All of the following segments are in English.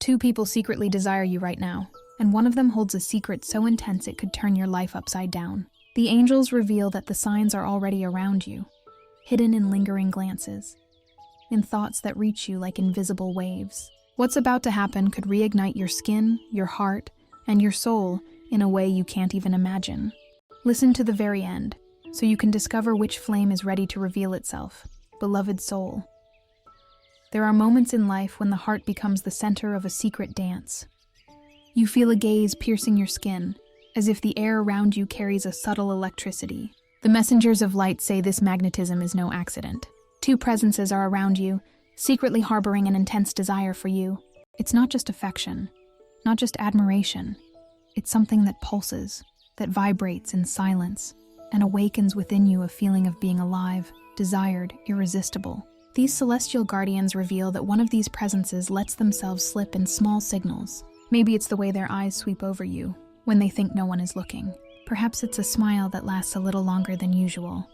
Two people secretly desire you right now, and one of them holds a secret so intense it could turn your life upside down. The angels reveal that the signs are already around you, hidden in lingering glances, in thoughts that reach you like invisible waves. What's about to happen could reignite your skin, your heart, and your soul in a way you can't even imagine. Listen to the very end, so you can discover which flame is ready to reveal itself. Beloved soul. There are moments in life when the heart becomes the center of a secret dance. You feel a gaze piercing your skin, as if the air around you carries a subtle electricity. The messengers of light say this magnetism is no accident. Two presences are around you, secretly harboring an intense desire for you. It's not just affection, not just admiration. It's something that pulses, that vibrates in silence, and awakens within you a feeling of being alive, desired, irresistible. These celestial guardians reveal that one of these presences lets themselves slip in small signals. Maybe it's the way their eyes sweep over you when they think no one is looking. Perhaps it's a smile that lasts a little longer than usual,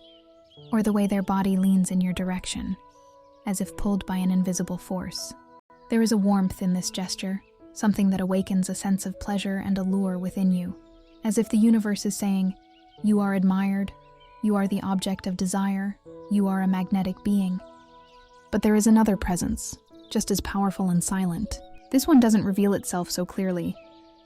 or the way their body leans in your direction, as if pulled by an invisible force. There is a warmth in this gesture, something that awakens a sense of pleasure and allure within you, as if the universe is saying, you are admired, you are the object of desire, you are a magnetic being. But there is another presence, just as powerful and silent. This one doesn't reveal itself so clearly,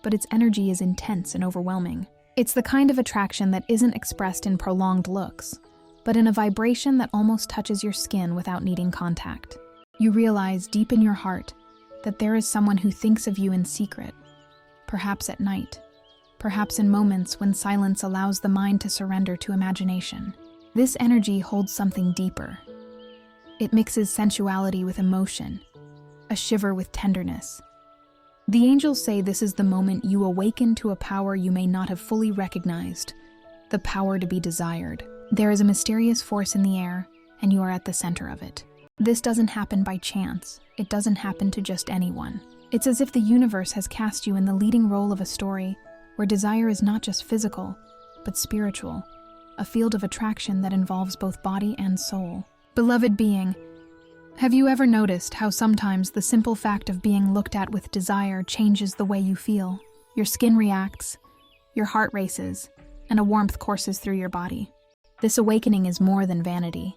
but its energy is intense and overwhelming. It's the kind of attraction that isn't expressed in prolonged looks, but in a vibration that almost touches your skin without needing contact. You realize deep in your heart that there is someone who thinks of you in secret, perhaps at night, perhaps in moments when silence allows the mind to surrender to imagination. This energy holds something deeper. It mixes sensuality with emotion, a shiver with tenderness. The angels say this is the moment you awaken to a power you may not have fully recognized, the power to be desired. There is a mysterious force in the air, and you are at the center of it. This doesn't happen by chance. It doesn't happen to just anyone. It's as if the universe has cast you in the leading role of a story where desire is not just physical, but spiritual, a field of attraction that involves both body and soul. Beloved being, have you ever noticed how sometimes the simple fact of being looked at with desire changes the way you feel? Your skin reacts, your heart races, and a warmth courses through your body. This awakening is more than vanity.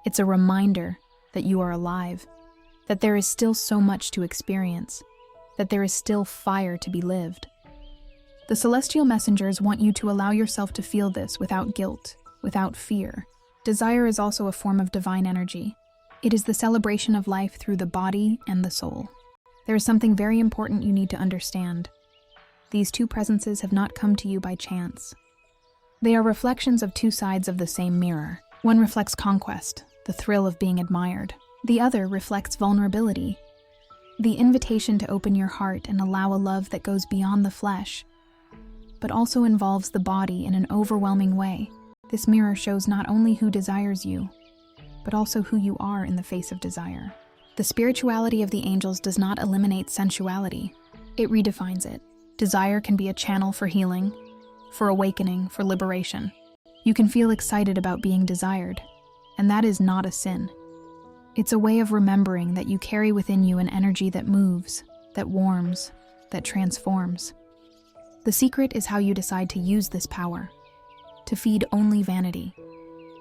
It's a reminder that you are alive, that there is still so much to experience, that there is still fire to be lived. The celestial messengers want you to allow yourself to feel this without guilt, without fear. Desire is also a form of divine energy. It is the celebration of life through the body and the soul. There is something very important you need to understand. These two presences have not come to you by chance. They are reflections of two sides of the same mirror. One reflects conquest, the thrill of being admired. The other reflects vulnerability, the invitation to open your heart and allow a love that goes beyond the flesh, but also involves the body in an overwhelming way. This mirror shows not only who desires you, but also who you are in the face of desire. The spirituality of the angels does not eliminate sensuality. It redefines it. Desire can be a channel for healing, for awakening, for liberation. You can feel excited about being desired, and that is not a sin. It's a way of remembering that you carry within you an energy that moves, that warms, that transforms. The secret is how you decide to use this power, to feed only vanity,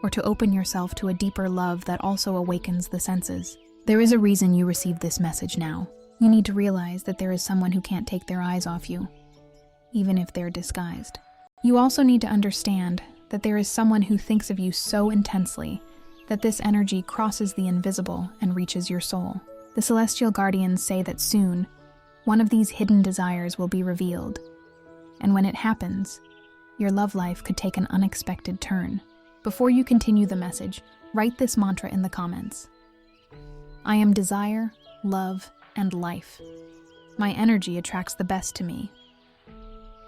or to open yourself to a deeper love that also awakens the senses. There is a reason you receive this message now. You need to realize that there is someone who can't take their eyes off you, even if they're disguised. You also need to understand that there is someone who thinks of you so intensely that this energy crosses the invisible and reaches your soul. The celestial guardians say that soon, one of these hidden desires will be revealed, and when it happens, your love life could take an unexpected turn. Before you continue the message, write this mantra in the comments. I am desire, love, and life. My energy attracts the best to me.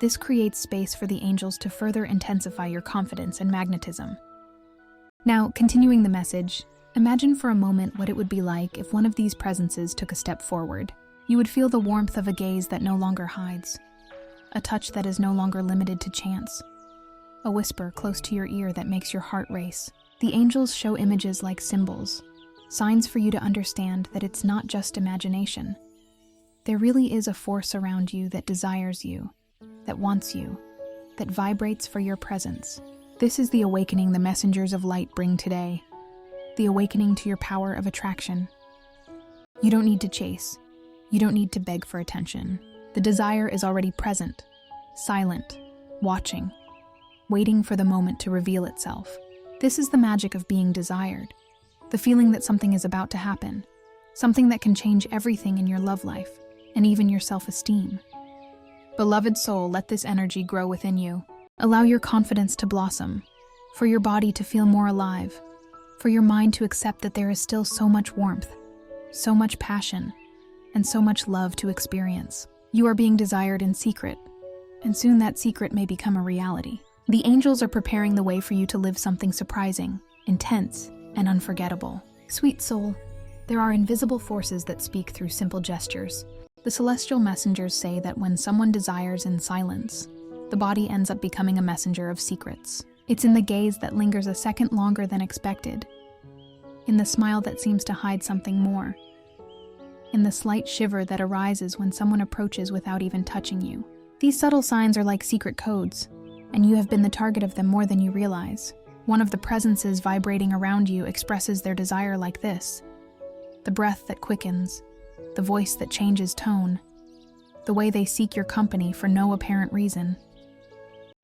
This creates space for the angels to further intensify your confidence and magnetism. Now, continuing the message, imagine for a moment what it would be like if one of these presences took a step forward. You would feel the warmth of a gaze that no longer hides, a touch that is no longer limited to chance, a whisper close to your ear that makes your heart race. The angels show images like symbols, signs for you to understand that it's not just imagination. There really is a force around you that desires you, that wants you, that vibrates for your presence. This is the awakening the messengers of light bring today. The awakening to your power of attraction. You don't need to chase. You don't need to beg for attention. The desire is already present, silent, watching, waiting for the moment to reveal itself. This is the magic of being desired. The feeling that something is about to happen. Something that can change everything in your love life, and even your self-esteem. Beloved soul, let this energy grow within you. Allow your confidence to blossom, for your body to feel more alive, for your mind to accept that there is still so much warmth, so much passion, and so much love to experience. You are being desired in secret, and soon that secret may become a reality. The angels are preparing the way for you to live something surprising, intense, and unforgettable. Sweet soul, there are invisible forces that speak through simple gestures. The celestial messengers say that when someone desires in silence, the body ends up becoming a messenger of secrets. It's in the gaze that lingers a second longer than expected, in the smile that seems to hide something more, in the slight shiver that arises when someone approaches without even touching you. These subtle signs are like secret codes, and you have been the target of them more than you realize. One of the presences vibrating around you expresses their desire like this: the breath that quickens, the voice that changes tone, the way they seek your company for no apparent reason.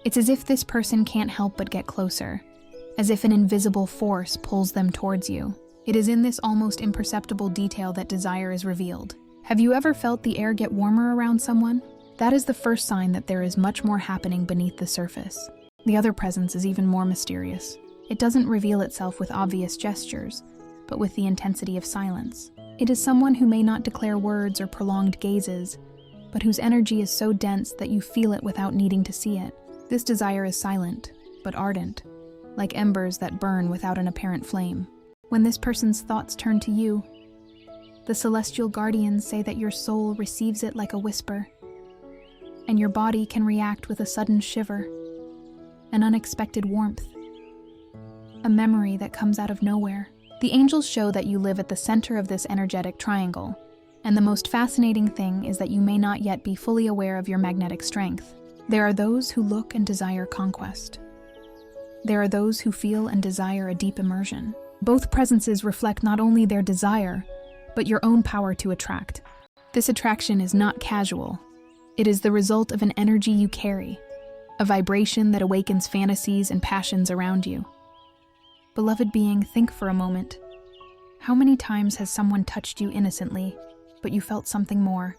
It's as if this person can't help but get closer, as if an invisible force pulls them towards you. It is in this almost imperceptible detail that desire is revealed. Have you ever felt the air get warmer around someone? That is the first sign that there is much more happening beneath the surface. The other presence is even more mysterious. It doesn't reveal itself with obvious gestures, but with the intensity of silence. It is someone who may not declare words or prolonged gazes, but whose energy is so dense that you feel it without needing to see it. This desire is silent, but ardent, like embers that burn without an apparent flame. When this person's thoughts turn to you, the celestial guardians say that your soul receives it like a whisper, and your body can react with a sudden shiver, an unexpected warmth, a memory that comes out of nowhere. The angels show that you live at the center of this energetic triangle, and the most fascinating thing is that you may not yet be fully aware of your magnetic strength. There are those who look and desire conquest. There are those who feel and desire a deep immersion. Both presences reflect not only their desire, but your own power to attract. This attraction is not casual. It is the result of an energy you carry, a vibration that awakens fantasies and passions around you. Beloved being, think for a moment. How many times has someone touched you innocently, but you felt something more?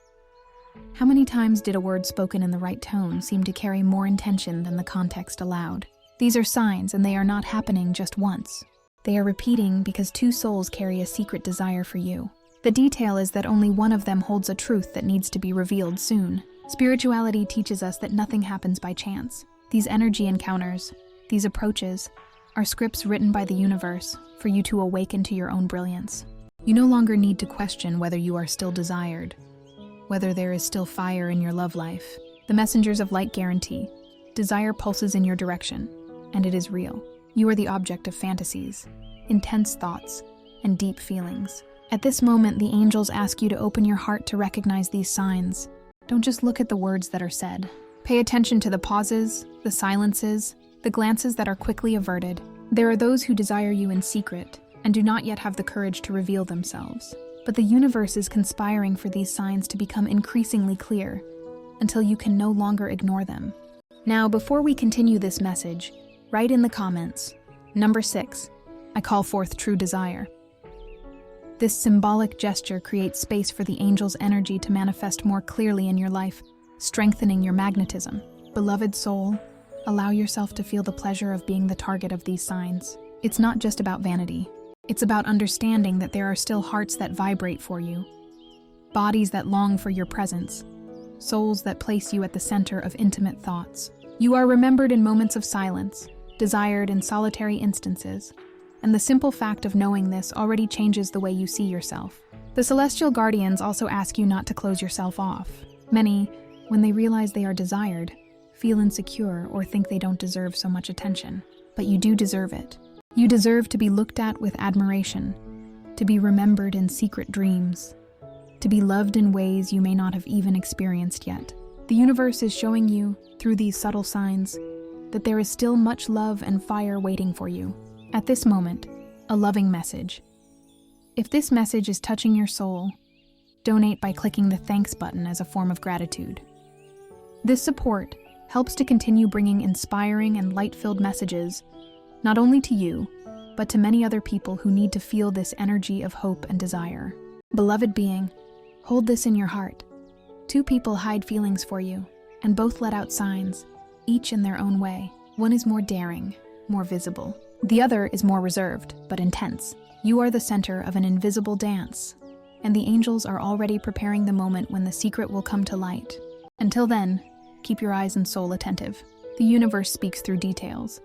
How many times did a word spoken in the right tone seem to carry more intention than the context allowed? These are signs, and they are not happening just once. They are repeating because two souls carry a secret desire for you. The detail is that only one of them holds a truth that needs to be revealed soon. Spirituality teaches us that nothing happens by chance. These energy encounters, these approaches, are scripts written by the universe for you to awaken to your own brilliance. You no longer need to question whether you are still desired, whether there is still fire in your love life. The messengers of light guarantee, desire pulses in your direction, and it is real. You are the object of fantasies, intense thoughts, and deep feelings. At this moment, the angels ask you to open your heart to recognize these signs. Don't just look at the words that are said. Pay attention to the pauses, the silences, the glances that are quickly averted. There are those who desire you in secret and do not yet have the courage to reveal themselves. But the universe is conspiring for these signs to become increasingly clear until you can no longer ignore them. Now, before we continue this message, write in the comments, number 6, I call forth true desire. This symbolic gesture creates space for the angel's energy to manifest more clearly in your life, strengthening your magnetism. Beloved soul, allow yourself to feel the pleasure of being the target of these signs. It's not just about vanity. It's about understanding that there are still hearts that vibrate for you, bodies that long for your presence, souls that place you at the center of intimate thoughts. You are remembered in moments of silence, desired in solitary instances, and the simple fact of knowing this already changes the way you see yourself. The celestial guardians also ask you not to close yourself off. Many, when they realize they are desired, feel insecure or think they don't deserve so much attention. But you do deserve it. You deserve to be looked at with admiration, to be remembered in secret dreams, to be loved in ways you may not have even experienced yet. The universe is showing you, through these subtle signs, that there is still much love and fire waiting for you. At this moment, a loving message. If this message is touching your soul, donate by clicking the thanks button as a form of gratitude. This support helps to continue bringing inspiring and light-filled messages, not only to you, but to many other people who need to feel this energy of hope and desire. Beloved being, hold this in your heart. Two people hide feelings for you, and both let out signs, each in their own way. One is more daring, more visible. The other is more reserved, but intense. You are the center of an invisible dance, and the angels are already preparing the moment when the secret will come to light. Until then, keep your eyes and soul attentive. The universe speaks through details,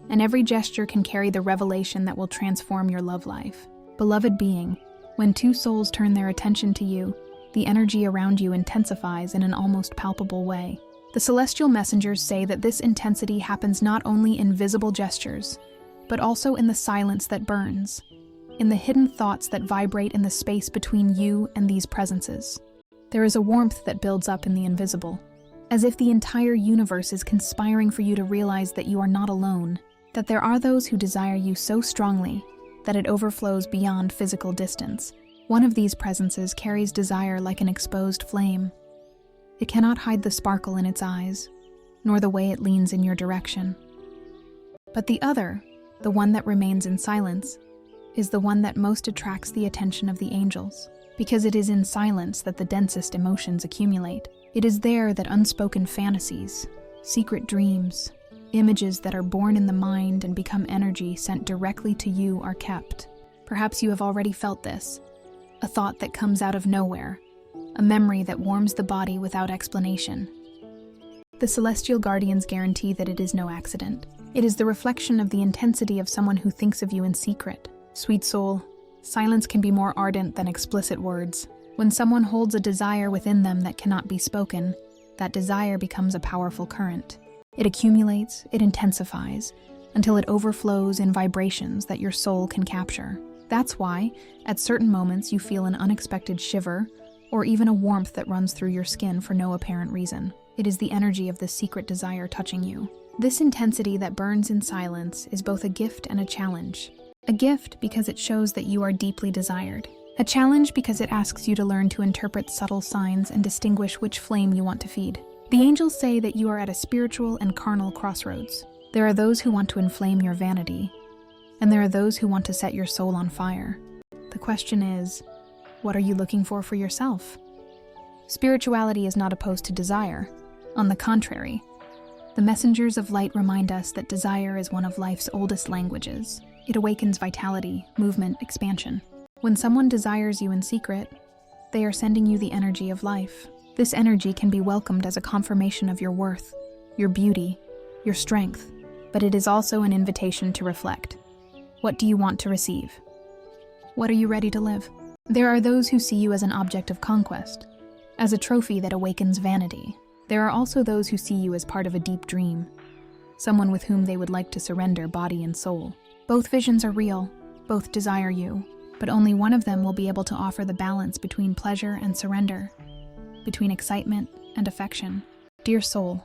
and every gesture can carry the revelation that will transform your love life. Beloved being, when two souls turn their attention to you, the energy around you intensifies in an almost palpable way. The celestial messengers say that this intensity happens not only in visible gestures, but also in the silence that burns, in the hidden thoughts that vibrate in the space between you and these presences. There is a warmth that builds up in the invisible, as if the entire universe is conspiring for you to realize that you are not alone, that there are those who desire you so strongly that it overflows beyond physical distance. One of these presences carries desire like an exposed flame. It cannot hide the sparkle in its eyes, nor the way it leans in your direction. But the other, the one that remains in silence, is the one that most attracts the attention of the angels, because it is in silence that the densest emotions accumulate. It is there that unspoken fantasies, secret dreams, images that are born in the mind and become energy sent directly to you are kept. Perhaps you have already felt this, a thought that comes out of nowhere, a memory that warms the body without explanation. The celestial guardians guarantee that it is no accident. It is the reflection of the intensity of someone who thinks of you in secret. Sweet soul, silence can be more ardent than explicit words. When someone holds a desire within them that cannot be spoken, that desire becomes a powerful current. It accumulates, it intensifies, until it overflows in vibrations that your soul can capture. That's why, at certain moments, you feel an unexpected shiver, or even a warmth that runs through your skin for no apparent reason. It is the energy of this secret desire touching you. This intensity that burns in silence is both a gift and a challenge. A gift because it shows that you are deeply desired. A challenge because it asks you to learn to interpret subtle signs and distinguish which flame you want to feed. The angels say that you are at a spiritual and carnal crossroads. There are those who want to inflame your vanity, and there are those who want to set your soul on fire. The question is, what are you looking for yourself? Spirituality is not opposed to desire. On the contrary, the messengers of light remind us that desire is one of life's oldest languages. It awakens vitality, movement, expansion. When someone desires you in secret, they are sending you the energy of life. This energy can be welcomed as a confirmation of your worth, your beauty, your strength, but it is also an invitation to reflect. What do you want to receive? What are you ready to live? There are those who see you as an object of conquest, as a trophy that awakens vanity. There are also those who see you as part of a deep dream, someone with whom they would like to surrender body and soul. Both visions are real, both desire you, but only one of them will be able to offer the balance between pleasure and surrender, between excitement and affection. Dear soul,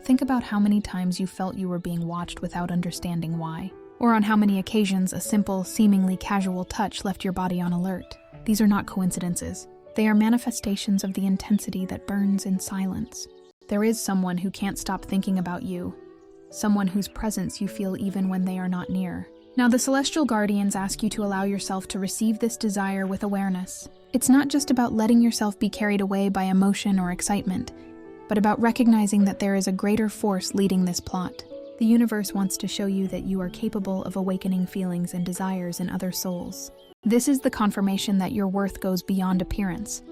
think about how many times you felt you were being watched without understanding why, or on how many occasions a simple, seemingly casual touch left your body on alert. These are not coincidences. They are manifestations of the intensity that burns in silence. There is someone who can't stop thinking about you, someone whose presence you feel even when they are not near. Now, the celestial guardians ask you to allow yourself to receive this desire with awareness. It's not just about letting yourself be carried away by emotion or excitement, but about recognizing that there is a greater force leading this plot. The universe wants to show you that you are capable of awakening feelings and desires in other souls. This is the confirmation that your worth goes beyond appearance,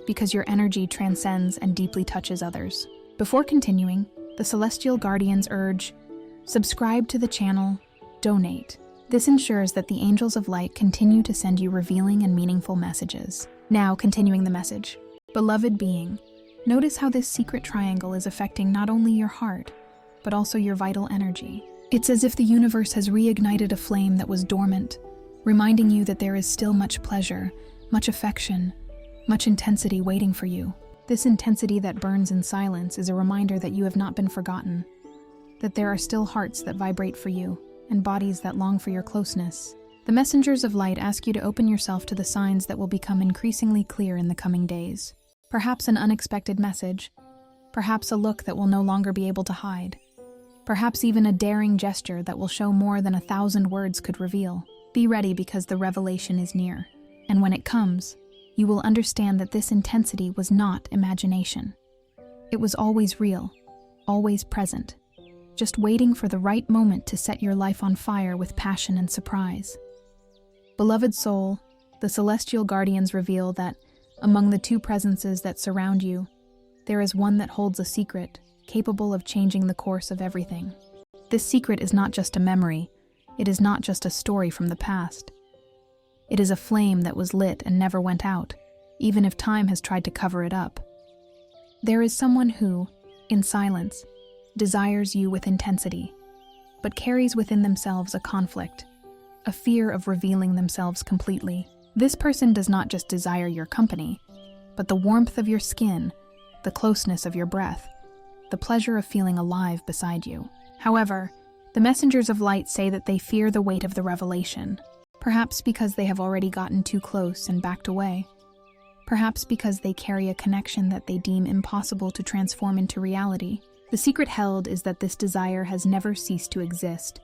because your energy transcends and deeply touches others. Before continuing, the celestial guardians urge, subscribe to the channel, donate. This ensures that the angels of light continue to send you revealing and meaningful messages. Now, continuing the message. Beloved being, notice how this secret triangle is affecting not only your heart, but also your vital energy. It's as if the universe has reignited a flame that was dormant, reminding you that there is still much pleasure, much affection, much intensity waiting for you. This intensity that burns in silence is a reminder that you have not been forgotten, that there are still hearts that vibrate for you, and bodies that long for your closeness. The messengers of light ask you to open yourself to the signs that will become increasingly clear in the coming days. Perhaps an unexpected message, perhaps a look that will no longer be able to hide, perhaps even a daring gesture that will show more than 1,000 words could reveal. Be ready because the revelation is near, and when it comes, you will understand that this intensity was not imagination. It was always real, always present, just waiting for the right moment to set your life on fire with passion and surprise. Beloved soul, the celestial guardians reveal that, among the two presences that surround you, there is one that holds a secret, capable of changing the course of everything. This secret is not just a memory, it is not just a story from the past. It is a flame that was lit and never went out, even if time has tried to cover it up. There is someone who, in silence, desires you with intensity, but carries within themselves a conflict, a fear of revealing themselves completely. This person does not just desire your company, but the warmth of your skin, the closeness of your breath, the pleasure of feeling alive beside you. However, the messengers of light say that they fear the weight of the revelation, perhaps because they have already gotten too close and backed away, perhaps because they carry a connection that they deem impossible to transform into reality. The secret held is that this desire has never ceased to exist,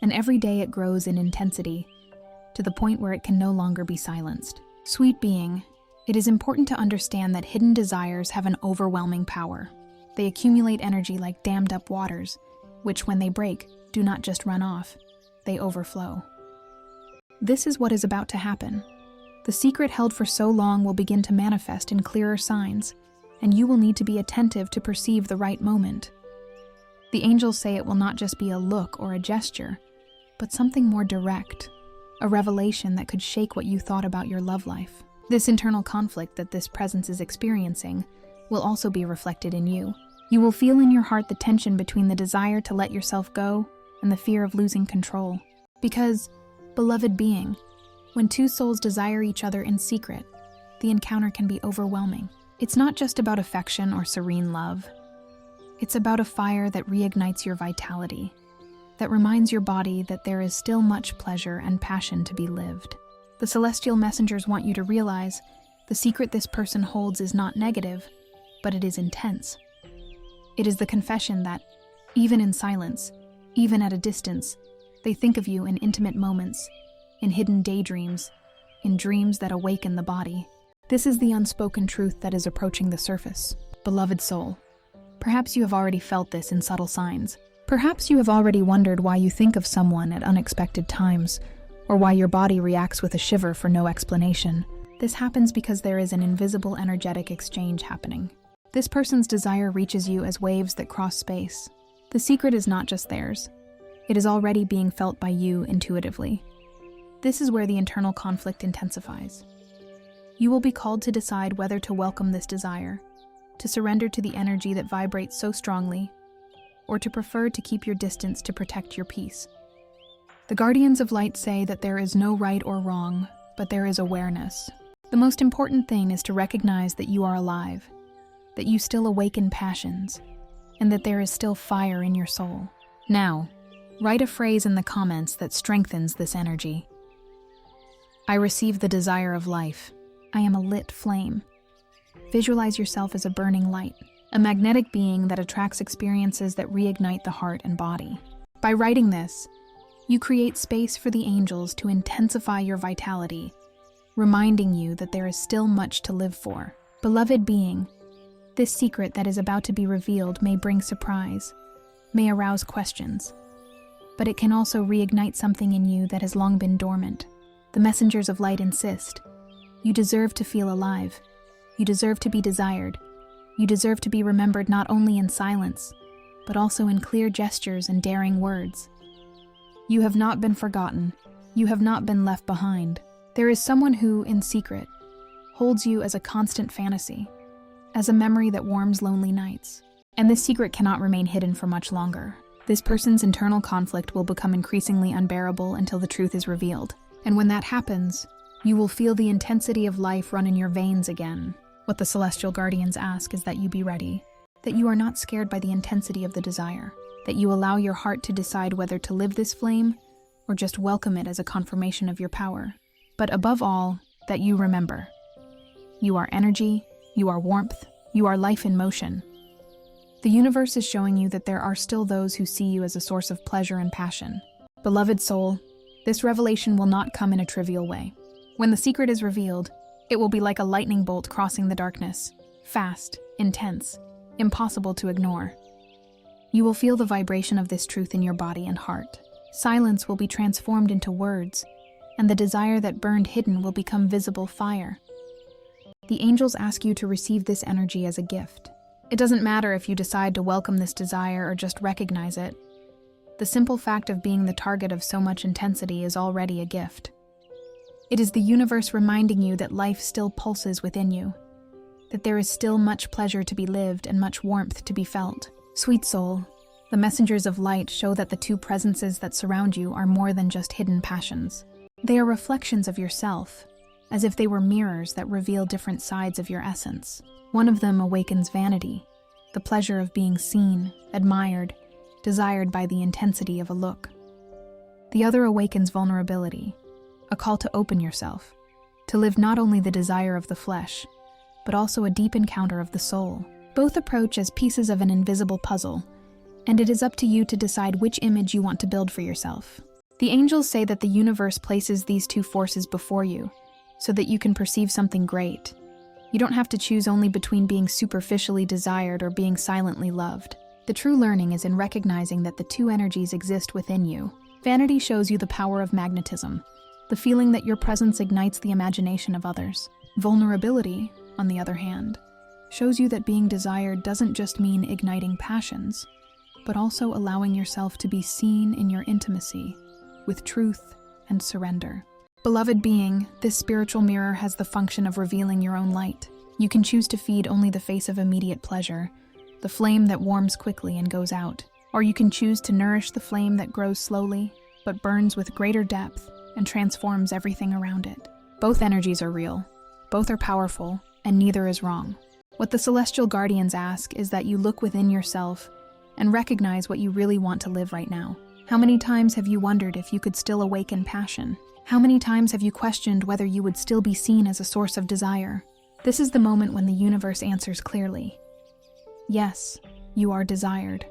and every day it grows in intensity, to the point where it can no longer be silenced. Sweet being, it is important to understand that hidden desires have an overwhelming power. They accumulate energy like dammed-up waters, which, when they break, do not just run off, they overflow. This is what is about to happen. The secret held for so long will begin to manifest in clearer signs, and you will need to be attentive to perceive the right moment. The angels say it will not just be a look or a gesture, but something more direct, a revelation that could shake what you thought about your love life. This internal conflict that this presence is experiencing will also be reflected in you. You will feel in your heart the tension between the desire to let yourself go and the fear of losing control. Because, beloved being, when two souls desire each other in secret, the encounter can be overwhelming. It's not just about affection or serene love. It's about a fire that reignites your vitality, that reminds your body that there is still much pleasure and passion to be lived. The celestial messengers want you to realize the secret this person holds is not negative, but it is intense. It is the confession that, even in silence, even at a distance, they think of you in intimate moments, in hidden daydreams, in dreams that awaken the body. This is the unspoken truth that is approaching the surface. Beloved soul, perhaps you have already felt this in subtle signs. Perhaps you have already wondered why you think of someone at unexpected times, or why your body reacts with a shiver for no explanation. This happens because there is an invisible energetic exchange happening. This person's desire reaches you as waves that cross space. The secret is not just theirs. It is already being felt by you intuitively. This is where the internal conflict intensifies. You will be called to decide whether to welcome this desire, to surrender to the energy that vibrates so strongly, or to prefer to keep your distance to protect your peace. The guardians of light say that there is no right or wrong, but there is awareness. The most important thing is to recognize that you are alive, that you still awaken passions, and that there is still fire in your soul. Now, write a phrase in the comments that strengthens this energy. I receive the desire of life. I am a lit flame. Visualize yourself as a burning light, a magnetic being that attracts experiences that reignite the heart and body. By writing this, you create space for the angels to intensify your vitality, reminding you that there is still much to live for. Beloved being, this secret that is about to be revealed may bring surprise, may arouse questions, but it can also reignite something in you that has long been dormant. The messengers of light insist, you deserve to feel alive. You deserve to be desired. You deserve to be remembered not only in silence, but also in clear gestures and daring words. You have not been forgotten. You have not been left behind. There is someone who, in secret, holds you as a constant fantasy, as a memory that warms lonely nights. And this secret cannot remain hidden for much longer. This person's internal conflict will become increasingly unbearable until the truth is revealed. And when that happens, You will feel the intensity of life run in your veins again. What the celestial guardians ask is that you be ready, that you are not scared by the intensity of the desire, that you allow your heart to decide whether to live this flame or just welcome it as a confirmation of your power. But above all, that you remember. You are energy, you are warmth, you are life in motion. The universe is showing you that there are still those who see you as a source of pleasure and passion. Beloved soul, this revelation will not come in a trivial way. When the secret is revealed, it will be like a lightning bolt crossing the darkness, fast, intense, impossible to ignore. You will feel the vibration of this truth in your body and heart. Silence will be transformed into words, and the desire that burned hidden will become visible fire. The angels ask you to receive this energy as a gift. It doesn't matter if you decide to welcome this desire or just recognize it. The simple fact of being the target of so much intensity is already a gift. It is the universe reminding you that life still pulses within you, that there is still much pleasure to be lived and much warmth to be felt. Sweet soul, the messengers of light show that the two presences that surround you are more than just hidden passions. They are reflections of yourself, as if they were mirrors that reveal different sides of your essence. One of them awakens vanity, the pleasure of being seen, admired, desired by the intensity of a look. The other awakens vulnerability, a call to open yourself, to live not only the desire of the flesh, but also a deep encounter of the soul. Both approach as pieces of an invisible puzzle, and it is up to you to decide which image you want to build for yourself. The angels say that the universe places these two forces before you, so that you can perceive something great. You don't have to choose only between being superficially desired or being silently loved. The true learning is in recognizing that the two energies exist within you. Vanity shows you the power of magnetism, the feeling that your presence ignites the imagination of others. Vulnerability, on the other hand, shows you that being desired doesn't just mean igniting passions, but also allowing yourself to be seen in your intimacy, with truth and surrender. Beloved being, this spiritual mirror has the function of revealing your own light. You can choose to feed only the face of immediate pleasure, the flame that warms quickly and goes out, or you can choose to nourish the flame that grows slowly, but burns with greater depth and transforms everything around it. Both energies are real, both are powerful, and neither is wrong. What the celestial guardians ask is that you look within yourself and recognize what you really want to live right now. How many times have you wondered if you could still awaken passion? How many times have you questioned whether you would still be seen as a source of desire? This is the moment when the universe answers clearly. Yes, you are desired.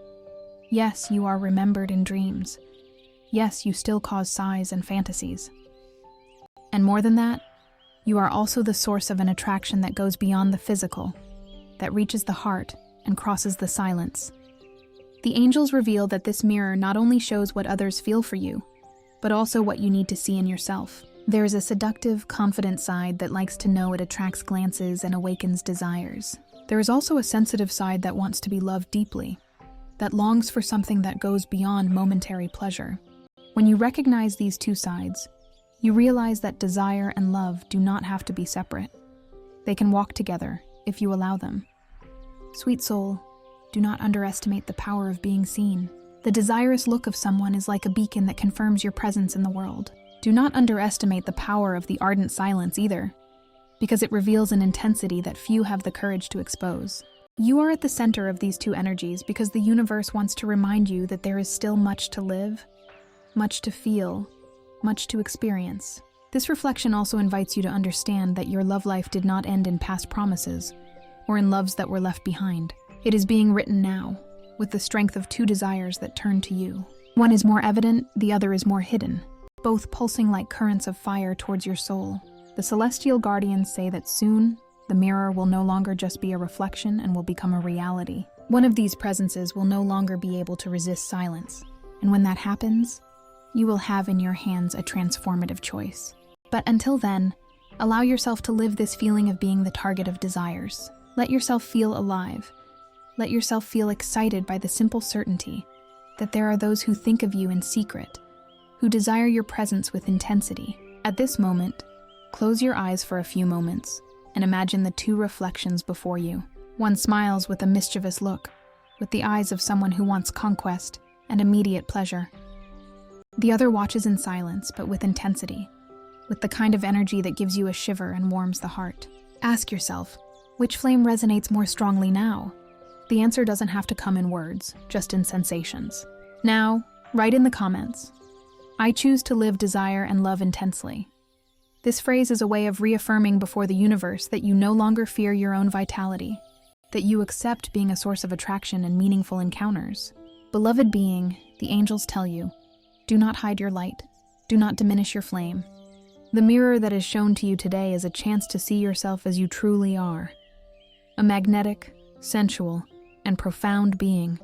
Yes, you are remembered in dreams. Yes, you still cause sighs and fantasies. And more than that, you are also the source of an attraction that goes beyond the physical, that reaches the heart and crosses the silence. The angels reveal that this mirror not only shows what others feel for you, but also what you need to see in yourself. There is a seductive, confident side that likes to know it attracts glances and awakens desires. There is also a sensitive side that wants to be loved deeply, that longs for something that goes beyond momentary pleasure. When you recognize these two sides, you realize that desire and love do not have to be separate. They can walk together if you allow them. Sweet soul, do not underestimate the power of being seen. The desirous look of someone is like a beacon that confirms your presence in the world. Do not underestimate the power of the ardent silence either, because it reveals an intensity that few have the courage to expose. You are at the center of these two energies because the universe wants to remind you that there is still much to live, much to feel, much to experience. This reflection also invites you to understand that your love life did not end in past promises or in loves that were left behind. It is being written now, with the strength of two desires that turn to you. One is more evident, the other is more hidden, both pulsing like currents of fire towards your soul. The celestial guardians say that soon, the mirror will no longer just be a reflection and will become a reality. One of these presences will no longer be able to resist silence, and when that happens, you will have in your hands a transformative choice. But until then, allow yourself to live this feeling of being the target of desires. Let yourself feel alive. Let yourself feel excited by the simple certainty that there are those who think of you in secret, who desire your presence with intensity. At this moment, close your eyes for a few moments and imagine the two reflections before you. One smiles with a mischievous look, with the eyes of someone who wants conquest and immediate pleasure. The other watches in silence, but with intensity, with the kind of energy that gives you a shiver and warms the heart. Ask yourself, which flame resonates more strongly now? The answer doesn't have to come in words, just in sensations. Now, write in the comments, "I choose to live, desire, and love intensely." This phrase is a way of reaffirming before the universe that you no longer fear your own vitality, that you accept being a source of attraction and meaningful encounters. Beloved being, the angels tell you, do not hide your light, do not diminish your flame. The mirror that is shown to you today is a chance to see yourself as you truly are, a magnetic, sensual, and profound being.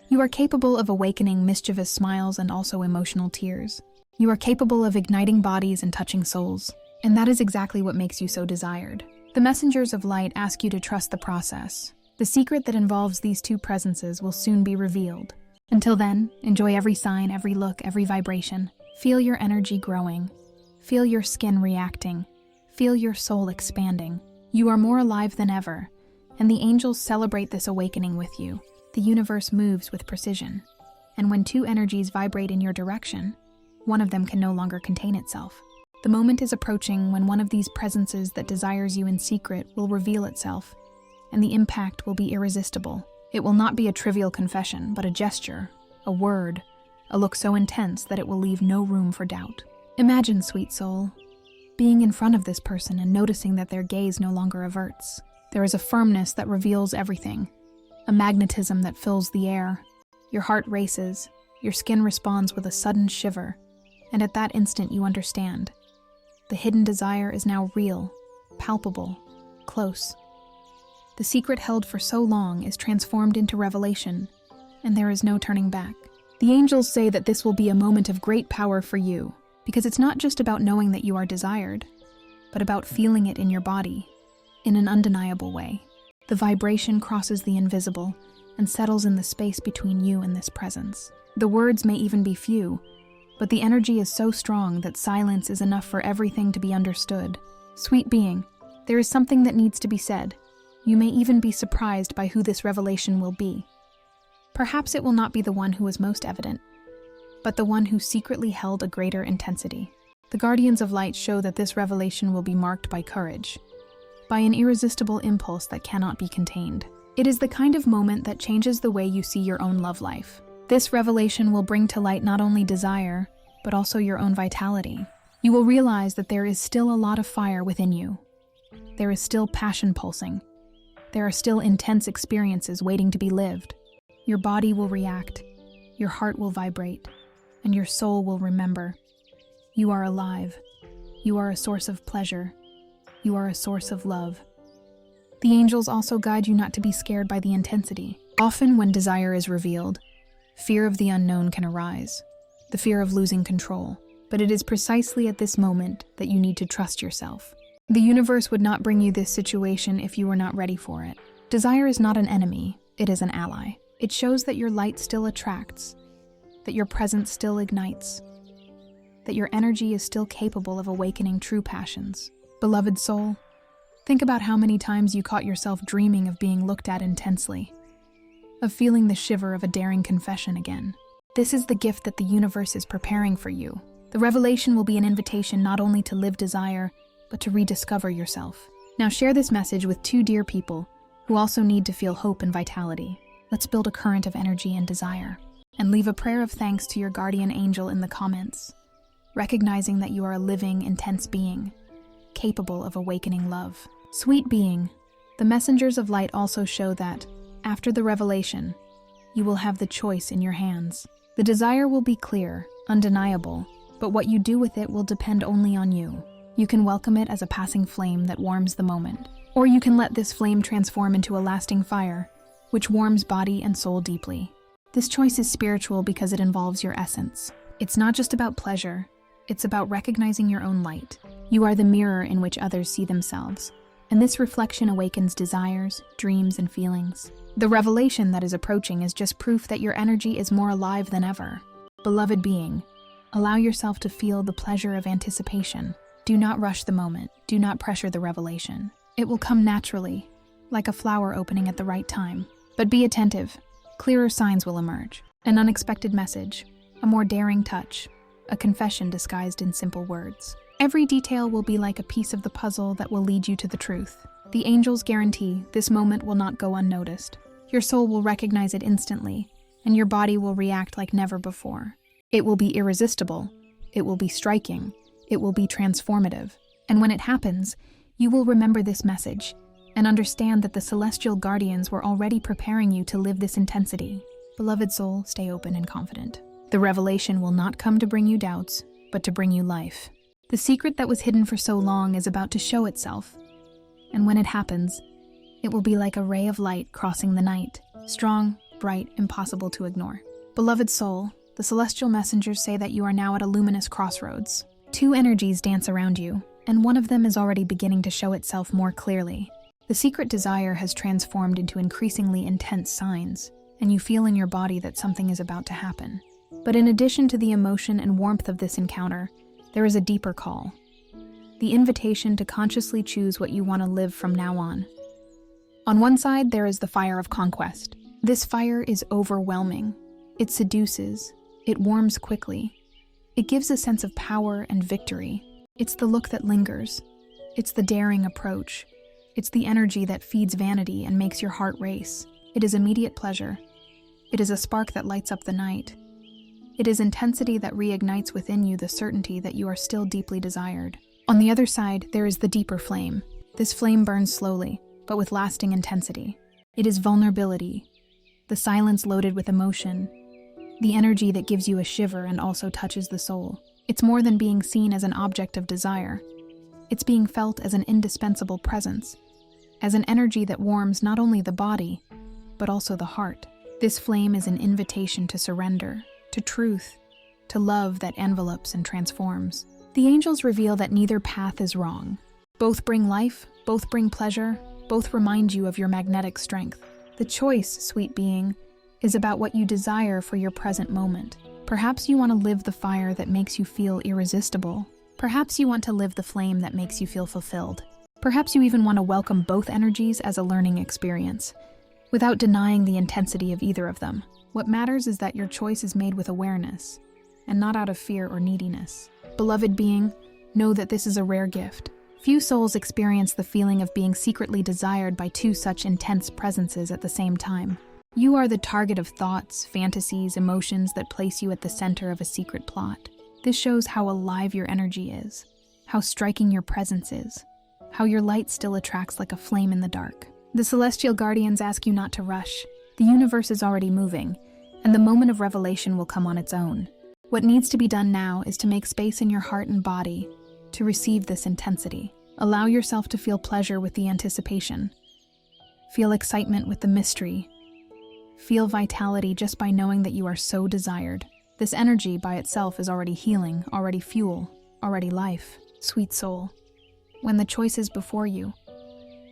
You are capable of awakening mischievous smiles and also emotional tears. You are capable of igniting bodies and touching souls, and that is exactly what makes you so desired. The messengers of light ask you to trust the process. The secret that involves these two presences will soon be revealed. Until then, enjoy every sign, every look, every vibration. Feel your energy growing. Feel your skin reacting. Feel your soul expanding. You are more alive than ever, and the angels celebrate this awakening with you. The universe moves with precision, and when two energies vibrate in your direction, one of them can no longer contain itself. The moment is approaching when one of these presences that desires you in secret will reveal itself, and the impact will be irresistible. It will not be a trivial confession, but a gesture, a word, a look so intense that it will leave no room for doubt. Imagine, sweet soul, being in front of this person and noticing that their gaze no longer averts. There is a firmness that reveals everything, a magnetism that fills the air. Your heart races, your skin responds with a sudden shiver, and at that instant you understand. The hidden desire is now real, palpable, close. The secret held for so long is transformed into revelation, and there is no turning back. The angels say that this will be a moment of great power for you, because it's not just about knowing that you are desired, but about feeling it in your body, in an undeniable way. The vibration crosses the invisible and settles in the space between you and this presence. The words may even be few, but the energy is so strong that silence is enough for everything to be understood. Sweet being, there is something that needs to be said. You may even be surprised by who this revelation will be. Perhaps it will not be the one who was most evident, but the one who secretly held a greater intensity. The guardians of light show that this revelation will be marked by courage, by an irresistible impulse that cannot be contained. It is the kind of moment that changes the way you see your own love life. This revelation will bring to light not only desire, but also your own vitality. You will realize that there is still a lot of fire within you. There is still passion pulsing. There are still intense experiences waiting to be lived. Your body will react, your heart will vibrate, and your soul will remember. You are alive. You are a source of pleasure. You are a source of love. The angels also guide you not to be scared by the intensity. Often when desire is revealed, fear of the unknown can arise, the fear of losing control. But it is precisely at this moment that you need to trust yourself. The universe would not bring you this situation if you were not ready for it. Desire is not an enemy, it is an ally. It shows that your light still attracts, that your presence still ignites, that your energy is still capable of awakening true passions. Beloved soul, think about how many times you caught yourself dreaming of being looked at intensely, of feeling the shiver of a daring confession again. This is the gift that the universe is preparing for you. The revelation will be an invitation not only to live desire, but to rediscover yourself. Now share this message with two dear people who also need to feel hope and vitality. Let's build a current of energy and desire. And leave a prayer of thanks to your guardian angel in the comments, recognizing that you are a living, intense being, capable of awakening love. Sweet being, the messengers of light also show that, after the revelation, you will have the choice in your hands. The desire will be clear, undeniable, but what you do with it will depend only on you. You can welcome it as a passing flame that warms the moment, or you can let this flame transform into a lasting fire, which warms body and soul deeply. This choice is spiritual because it involves your essence. It's not just about pleasure, it's about recognizing your own light. You are the mirror in which others see themselves, and this reflection awakens desires, dreams, and feelings. The revelation that is approaching is just proof that your energy is more alive than ever. Beloved being, allow yourself to feel the pleasure of anticipation. Do not rush the moment. Do not pressure the revelation. It will come naturally, like a flower opening at the right time. But be attentive. Clearer signs will emerge. An unexpected message, a more daring touch, a confession disguised in simple words. Every detail will be like a piece of the puzzle that will lead you to the truth. The angels guarantee this moment will not go unnoticed. Your soul will recognize it instantly, and your body will react like never before. It will be irresistible. It will be striking. It will be transformative. And when it happens, you will remember this message and understand that the celestial guardians were already preparing you to live this intensity. Beloved soul, stay open and confident. The revelation will not come to bring you doubts, but to bring you life. The secret that was hidden for so long is about to show itself. And when it happens, it will be like a ray of light crossing the night, strong, bright, impossible to ignore. Beloved soul, the celestial messengers say that you are now at a luminous crossroads. Two energies dance around you, and one of them is already beginning to show itself more clearly. The secret desire has transformed into increasingly intense signs, and you feel in your body that something is about to happen. But in addition to the emotion and warmth of this encounter, there is a deeper call. The invitation to consciously choose what you want to live from now on. On one side, there is the fire of conquest. This fire is overwhelming. It seduces. It warms quickly. It gives a sense of power and victory. It's the look that lingers. It's the daring approach. It's the energy that feeds vanity and makes your heart race. It is immediate pleasure. It is a spark that lights up the night. It is intensity that reignites within you the certainty that you are still deeply desired. On the other side, there is the deeper flame. This flame burns slowly, but with lasting intensity. It is vulnerability, the silence loaded with emotion, the energy that gives you a shiver and also touches the soul. It's more than being seen as an object of desire. It's being felt as an indispensable presence, as an energy that warms not only the body, but also the heart. This flame is an invitation to surrender, to truth, to love that envelopes and transforms. The angels reveal that neither path is wrong. Both bring life, both bring pleasure, both remind you of your magnetic strength. The choice, sweet being, is about what you desire for your present moment. Perhaps you want to live the fire that makes you feel irresistible. Perhaps you want to live the flame that makes you feel fulfilled. Perhaps you even want to welcome both energies as a learning experience, without denying the intensity of either of them. What matters is that your choice is made with awareness, and not out of fear or neediness. Beloved being, know that this is a rare gift. Few souls experience the feeling of being secretly desired by two such intense presences at the same time. You are the target of thoughts, fantasies, emotions that place you at the center of a secret plot. This shows how alive your energy is, how striking your presence is, how your light still attracts like a flame in the dark. The celestial guardians ask you not to rush. The universe is already moving, and the moment of revelation will come on its own. What needs to be done now is to make space in your heart and body to receive this intensity. Allow yourself to feel pleasure with the anticipation. Feel excitement with the mystery. Feel vitality just by knowing that you are so desired. This energy by itself is already healing, already fuel, already life. Sweet soul, when the choice is before you,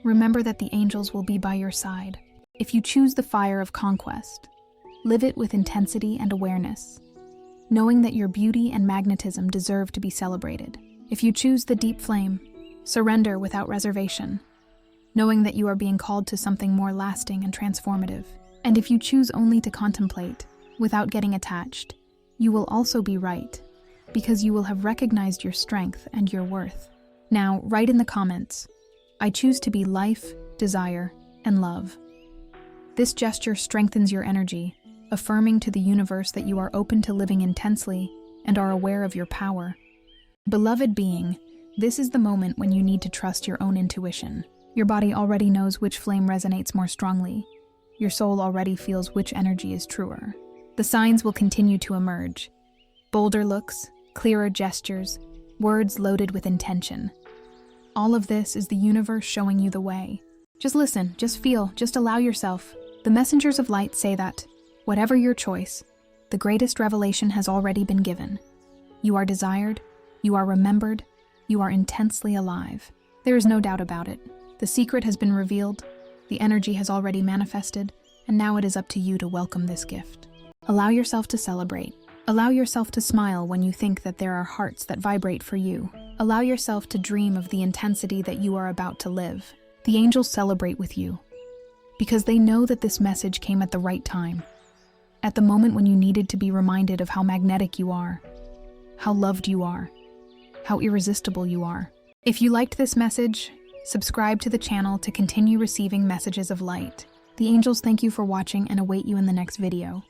remember that the angels will be by your side. If you choose the fire of conquest, live it with intensity and awareness, knowing that your beauty and magnetism deserve to be celebrated. If you choose the deep flame, surrender without reservation, knowing that you are being called to something more lasting and transformative. And if you choose only to contemplate, without getting attached, you will also be right, because you will have recognized your strength and your worth. Now, write in the comments, I choose to be life, desire, and love. This gesture strengthens your energy, affirming to the universe that you are open to living intensely and are aware of your power. Beloved being, this is the moment when you need to trust your own intuition. Your body already knows which flame resonates more strongly. Your soul already feels which energy is truer. The signs will continue to emerge. Bolder looks, clearer gestures, words loaded with intention. All of this is the universe showing you the way. Just listen, just feel, just allow yourself. The messengers of light say that, whatever your choice, the greatest revelation has already been given. You are desired, you are remembered, you are intensely alive. There is no doubt about it. The secret has been revealed, the energy has already manifested, and now it is up to you to welcome this gift. Allow yourself to celebrate. Allow yourself to smile when you think that there are hearts that vibrate for you. Allow yourself to dream of the intensity that you are about to live. The angels celebrate with you, because they know that this message came at the right time, at the moment when you needed to be reminded of how magnetic you are, how loved you are, how irresistible you are. If you liked this message, subscribe to the channel to continue receiving messages of light. The angels thank you for watching and await you in the next video.